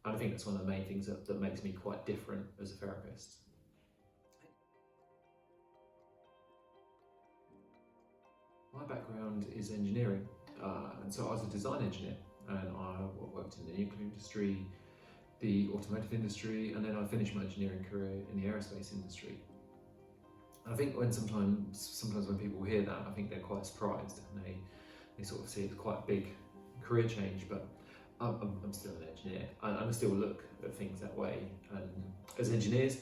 And I think that's one of the main things that makes me quite different as a therapist. My background is engineering, and so I was a design engineer, and I worked in the nuclear industry, the automotive industry, and then I finished my engineering career in the aerospace industry. And I think sometimes when people hear that, I think they're quite surprised, and they sort of see it as quite a big career change, but I'm still an engineer, and I still look at things that way. And as engineers,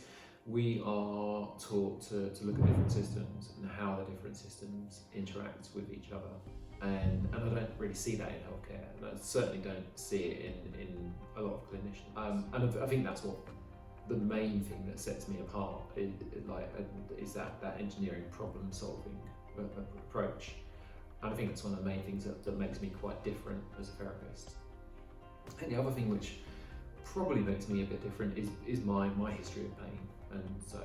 we are taught to look at different systems and how the different systems interact with each other. And I don't really see that in healthcare, and I certainly don't see it in a lot of clinicians. And I think that's what the main thing that sets me apart is that engineering problem solving approach. And I think that's one of the main things that makes me quite different as a therapist. And the other thing which probably makes me a bit different is my history of pain. And so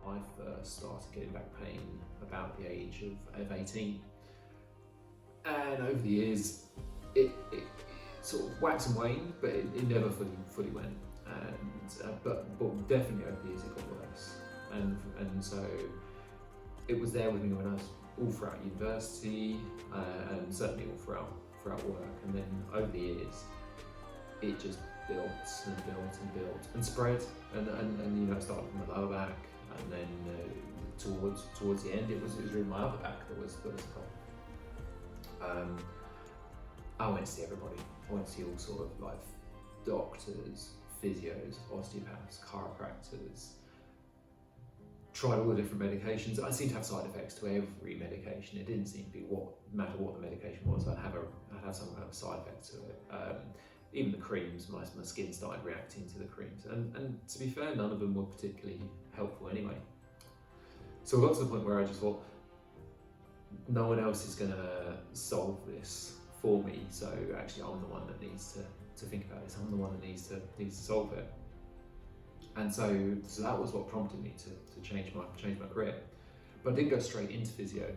I first started getting back pain about the age of 18. And over the years, it sort of waxed and waned, but it never fully went. And but definitely over the years it got worse. And so it was there with me when I was all throughout university, and certainly all throughout work. And then over the years, it just built and spread. And it started from the lower back, and then towards the end, it was really my upper back that was the problem. I went to see everybody. I went to see all sort of like doctors, physios, osteopaths, chiropractors. Tried all the different medications. I seemed to have side effects to every medication. It didn't seem to be matter what the medication was. I'd have some kind of side effect to it. Even the creams, my skin started reacting to the creams. And to be fair, none of them were particularly helpful anyway. So I got to the point where I just thought, no one else is going to solve this for me. So actually, I'm the one that needs to think about this. I'm the one that needs to solve it. And so that was what prompted me to change my career. But I didn't go straight into physio.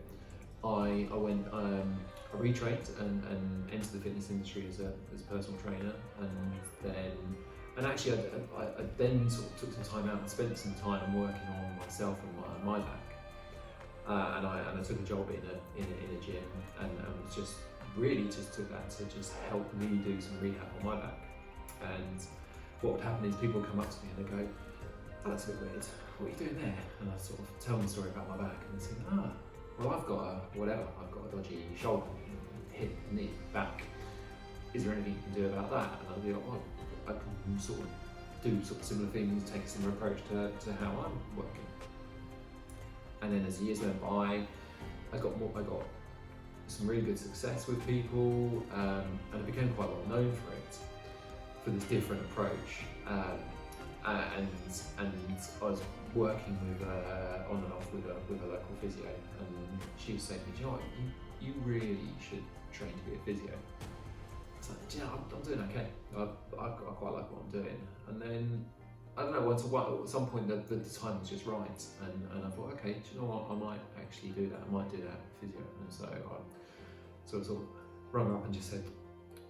I went, I retrained and entered the fitness industry as a personal trainer, and actually I then sort of took some time out and spent some time working on myself and my back. And I took a job in a gym, and was just took that to just help me do some rehab on my back. And what would happen is people would come up to me and they'd go, "Oh, that's a bit weird. What are you doing there?" And I'd sort of tell them the story about my back, and they'd say, well, I've got a dodgy shoulder, hip, knee, back. Is there anything you can do about that? And I'd be like, well, I can sort of do sort of similar things, take a similar approach to how I'm working. And then as the years went by, I got some really good success with people, and I became quite well known for this different approach. And I was working on and off with a local physio, and she was saying to me, "Do you know what, you really should train to be a physio." I was like, "Do you know, I'm doing okay. I quite like what I'm doing." And then I don't know, at some point the time was just right, and I thought, okay, do you know what, I might actually do that. I might do that physio. And so I sort of rung her up and just said,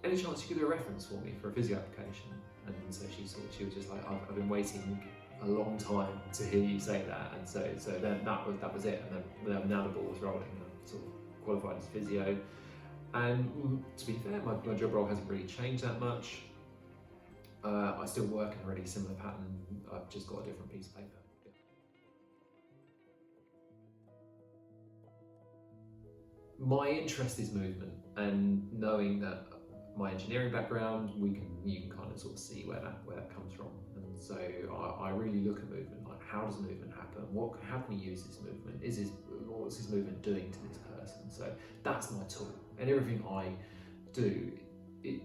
"Any chance you could do a reference for me for a physio application?" And so she was just like, "I've been waiting a long time to hear you say that." And so then that was it. And then now the ball was rolling, and I sort of qualified as physio. And to be fair, my job role hasn't really changed that much. I still work in a really similar pattern. I've just got a different piece of paper. My interest is movement, and knowing that my engineering background, you can kind of sort of see where that comes from. And so I really look at movement, like how does movement happen? How can we use this movement? What's this movement doing to this person? So that's my tool, and everything I do, it's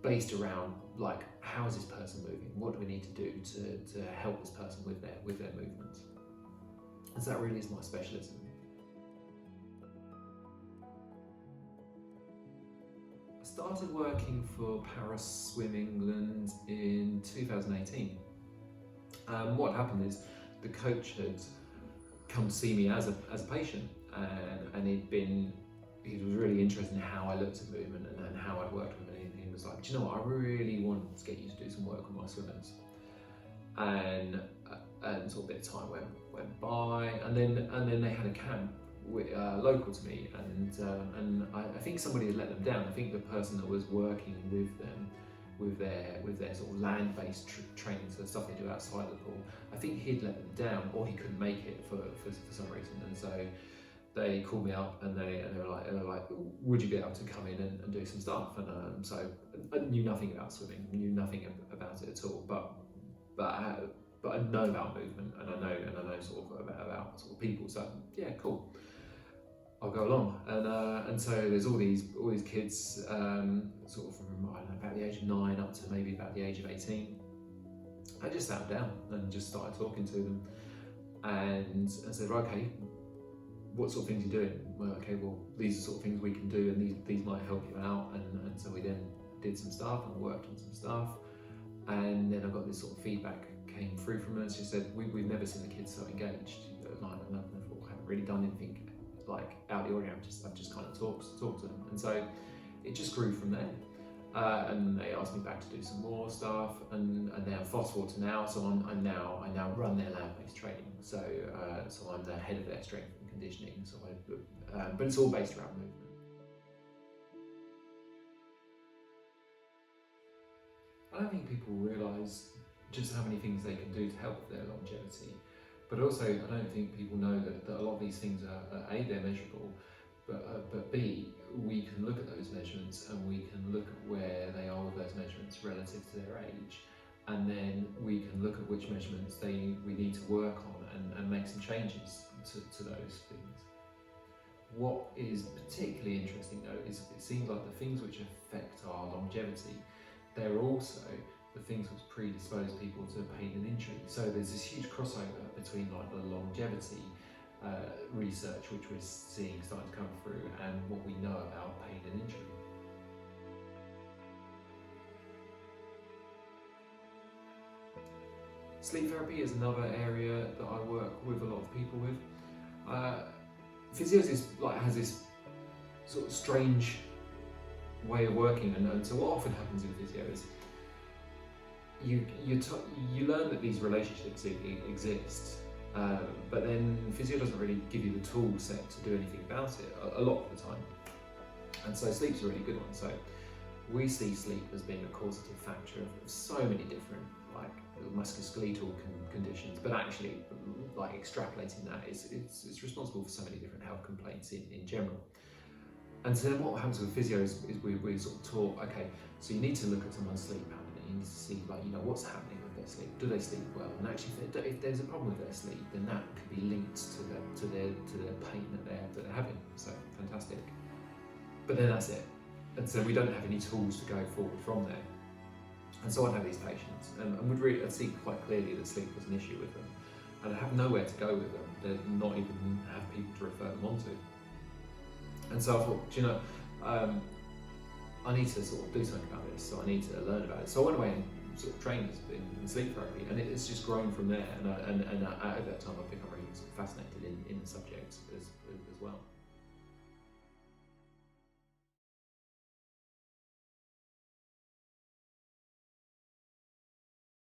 based around like, how is this person moving? What do we need to do to help this person with their movement? And so that really is my specialism. I started working for Paris Swim England in 2018. What happened is the coach had come to see me as a patient, and he'd been he was really interested in how I looked at movement and how I'd worked with it. And he was like, do you know what, I really want to get you to do some work with my swimmers. And sort of a bit of time went by, and then they had a camp local to me, and I think somebody had let them down. I think the person that was working with them, with their sort of land-based training, so the stuff they do outside the pool, I think he'd let them down, or he couldn't make it for some reason. And so they called me up, and they were like, would you be able to come in and do some stuff? And so I knew nothing about swimming, knew nothing about it at all, but I know about movement, and I know sort of about sort of people. So yeah, cool, I'll go along. And so there's all these kids, sort of from, I don't know, about the age of 9 up to maybe about the age of 18. I just sat down and just started talking to them, and I said, okay, what sort of things are you doing? Well, okay, well, these are the sort of things we can do, and these might help you out. And so we then did some stuff and worked on some stuff, and then I got this sort of feedback came through from her. She said, we've never seen the kids so engaged. I haven't really done anything like out of the ordinary. I've just kind of talked to them, and so it just grew from there. And they asked me back to do some more stuff, and now fast forward to now. So I now run their land-based training. So I'm the head of their strength and conditioning. So but it's all based around movement. I don't think people realise just how many things they can do to help with their longevity, but also I don't think people know that a lot of these things are A, they're measurable, but B, we can look at those measurements and we can look at where they are with those measurements relative to their age, and then we can look at which measurements we need to work on and make some changes to those things. What is particularly interesting though is it seems like the things which affect our longevity, they're also the things which predispose people to pain and injury. So there's this huge crossover between like the longevity research which we're seeing starting to come through and what we know about pain and injury. Sleep therapy is another area that I work with a lot of people with. Physios has this sort of strange way of working, and so what often happens in physio is you learn that these relationships exist, but then physio doesn't really give you the tool set to do anything about it a lot of the time. And so sleep's a really good one. So we see sleep as being a causative factor of so many different like musculoskeletal conditions, but actually like extrapolating that it's responsible for so many different health complaints in general. And so then what happens with physio is we sort of taught, okay, so you need to look at someone's sleep pattern. You need to see, like, you know, what's happening with their sleep. Do they sleep well? And actually, if there's a problem with their sleep, then that could be linked to their pain that they're having. So fantastic. But then that's it. And so we don't have any tools to go forward from there. And so I'd have these patients, and I'd see quite clearly that sleep was an issue with them, and I'd have nowhere to go with them. They'd not even have people to refer them onto. And so I thought, do you know, I need to sort of do something about this, so I need to learn about it. So I went away and sort of trained in sleep therapy, and it's just grown from there. And over that time, I've become really sort of fascinated in the subject as well.